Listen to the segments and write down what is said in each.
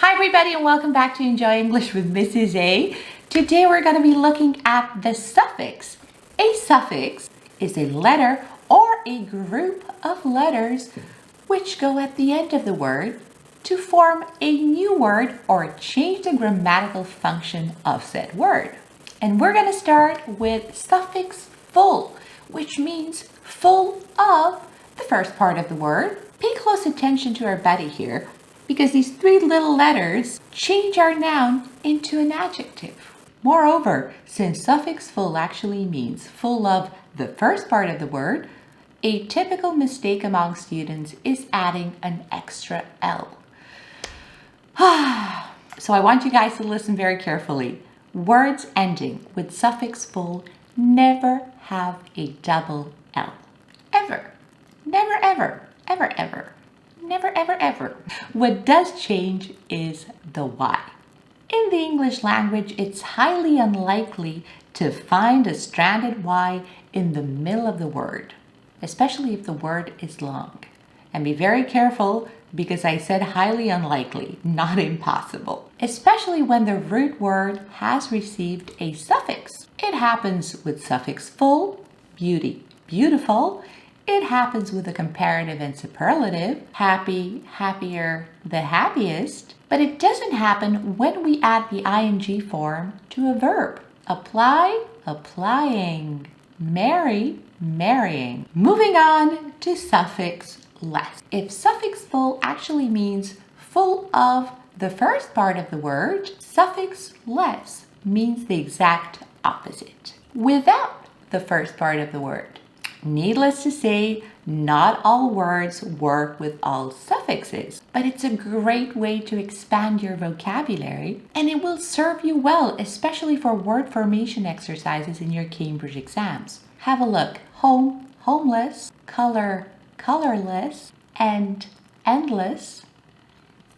Hi everybody and welcome back to Enjoy English with Mrs. A. Today we're going to be looking at the suffix. A suffix is a letter or a group of letters which go at the end of the word to form a new word or change the grammatical function of said word. And we're going to start with suffix full, which means full of the first part of the word. Pay close attention to our buddy here, because these three little letters change our noun into an adjective. Moreover, since suffix full actually means full of the first part of the word, a typical mistake among students is adding an extra L. So I want you guys to listen very carefully. Words ending with suffix full never have a double L. Ever. Never, ever. Ever, ever. Never, ever, ever. What does change is the Y. In the English language, it's highly unlikely to find a stranded Y in the middle of the word, especially if the word is long. And be very careful because I said highly unlikely, not impossible. Especially when the root word has received a suffix. It happens with suffix full, beauty, beautiful. It happens with a comparative and superlative, happy, happier, the happiest, but it doesn't happen when we add the ing form to a verb. Apply, applying, marry, marrying. Moving on to suffix less. If suffix full actually means full of the first part of the word, suffix less means the exact opposite, without the first part of the word. Needless to say, not all words work with all suffixes, but it's a great way to expand your vocabulary and it will serve you well, especially for word formation exercises in your Cambridge exams. Have a look. Home, homeless, color, colorless, and endless.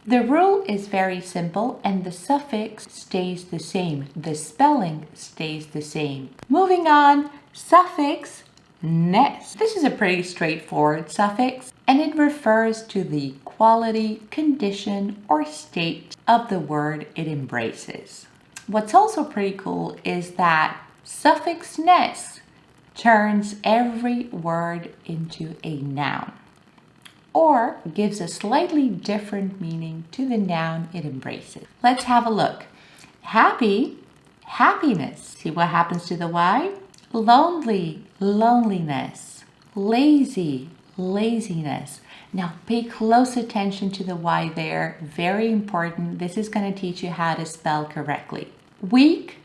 The rule is very simple and the suffix stays the same. The spelling stays the same. Moving on, suffix Ness. This is a pretty straightforward suffix and it refers to the quality, condition, or state of the word it embraces. What's also pretty cool is that suffix ness turns every word into a noun or gives a slightly different meaning to the noun it embraces. Let's have a look. Happy, happiness. See what happens to the Y? Lonely, loneliness. Lazy, laziness. Now pay close attention to the Y there. Very important. This is going to teach you how to spell correctly. Weak,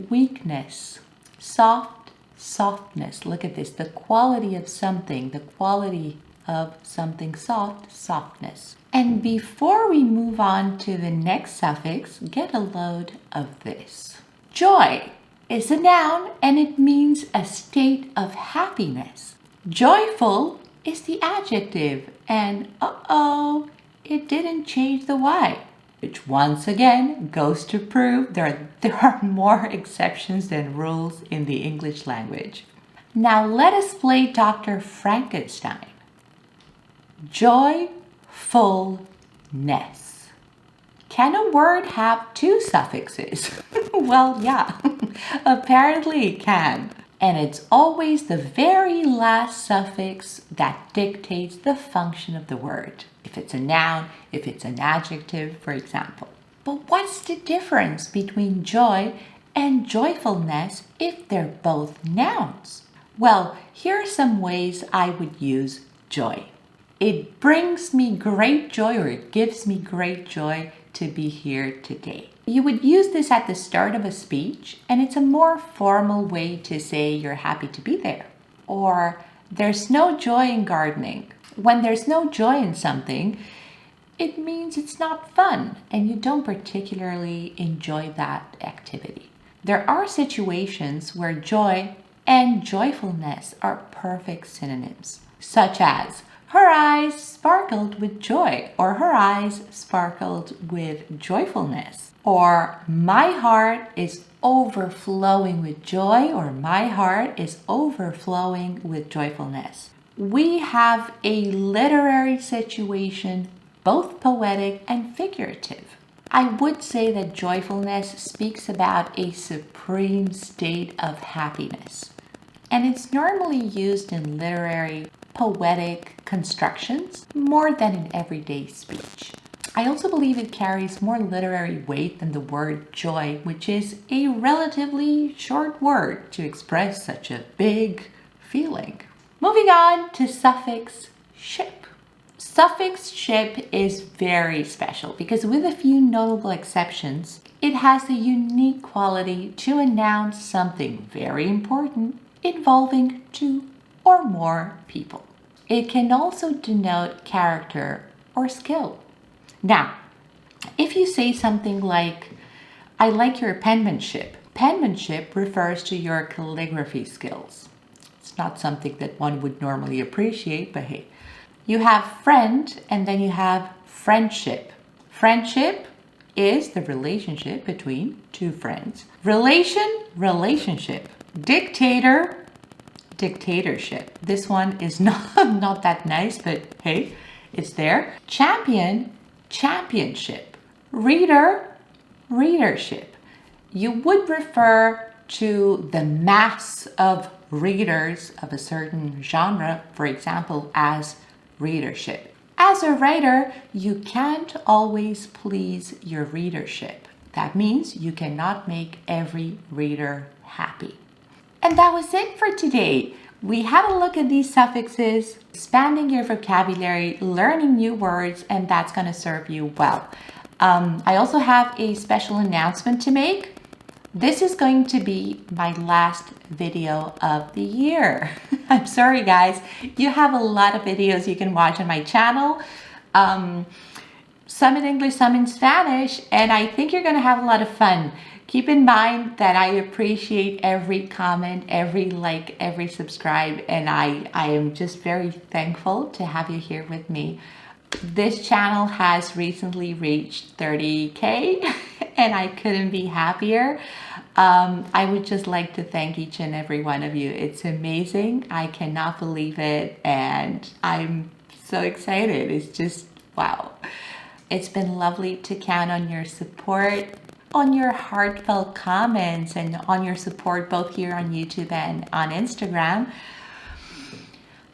weakness. Soft, softness. Look at this. The quality of something. The quality of something soft, softness. And before we move on to the next suffix, get a load of this. Joy is a noun and it means a state of happiness. Joyful is the adjective and it didn't change the Y, which once again goes to prove there are more exceptions than rules in the English language. Now let us play Dr. Frankenstein. Joyfulness. Can a word have two suffixes? Well, yeah, apparently it can. And it's always the very last suffix that dictates the function of the word. If it's a noun, if it's an adjective, for example. But what's the difference between joy and joyfulness if they're both nouns? Well, here are some ways I would use joy. It brings me great joy, or it gives me great joy to be here today. You would use this at the start of a speech, and it's a more formal way to say you're happy to be there. Or there's no joy in gardening. When there's no joy in something, it means it's not fun and you don't particularly enjoy that activity. There are situations where joy and joyfulness are perfect synonyms, such as her eyes sparkled with joy, or her eyes sparkled with joyfulness, or my heart is overflowing with joy, or my heart is overflowing with joyfulness. We have a literary situation, both poetic and figurative. I would say that joyfulness speaks about a supreme state of happiness, and it's normally used in literary, poetic constructions more than in everyday speech. I also believe it carries more literary weight than the word joy, which is a relatively short word to express such a big feeling. Moving on to suffix ship. Suffix ship is very special because, with a few notable exceptions, it has the unique quality to announce something very important involving two or more people. It can also denote character or skill. Now, if you say something like, I like your penmanship, penmanship refers to your calligraphy skills. It's not something that one would normally appreciate, but hey. You have friend and then you have friendship. Friendship is the relationship between two friends. Relation, relationship. Dictator, dictatorship. This one is not that nice, but hey, it's there. Champion, championship. Reader, readership. You would refer to the mass of readers of a certain genre, for example, as readership. As a writer, you can't always please your readership. That means you cannot make every reader happy. And that was it for today. We had a look at these suffixes, expanding your vocabulary, learning new words, and that's going to serve you well. I also have a special announcement to make. This is going to be my last video of the year. I'm sorry, guys. You have a lot of videos you can watch on my channel. Some in English, some in Spanish, and I think you're going to have a lot of fun. Keep in mind that I appreciate every comment, every like, every subscribe, and I am just very thankful to have you here with me. This channel has recently reached 30K and I couldn't be happier. I would just like to thank each and every one of you. It's amazing. I cannot believe it and I'm so excited. It's just wow. It's been lovely to count on your support, on your heartfelt comments, and on your support both here on YouTube and on Instagram.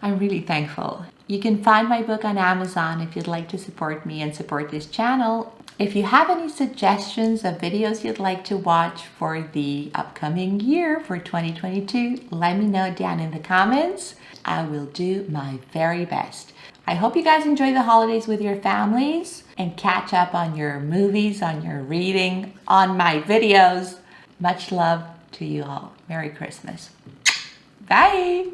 I'm really thankful. You can find my book on Amazon if you'd like to support me and support this channel. If you have any suggestions of videos you'd like to watch for the upcoming year for 2022, let me know down in the comments. I will do my very best. I hope you guys enjoy the holidays with your families and catch up on your movies, on your reading, on my videos. Much love to you all. Merry Christmas. Bye.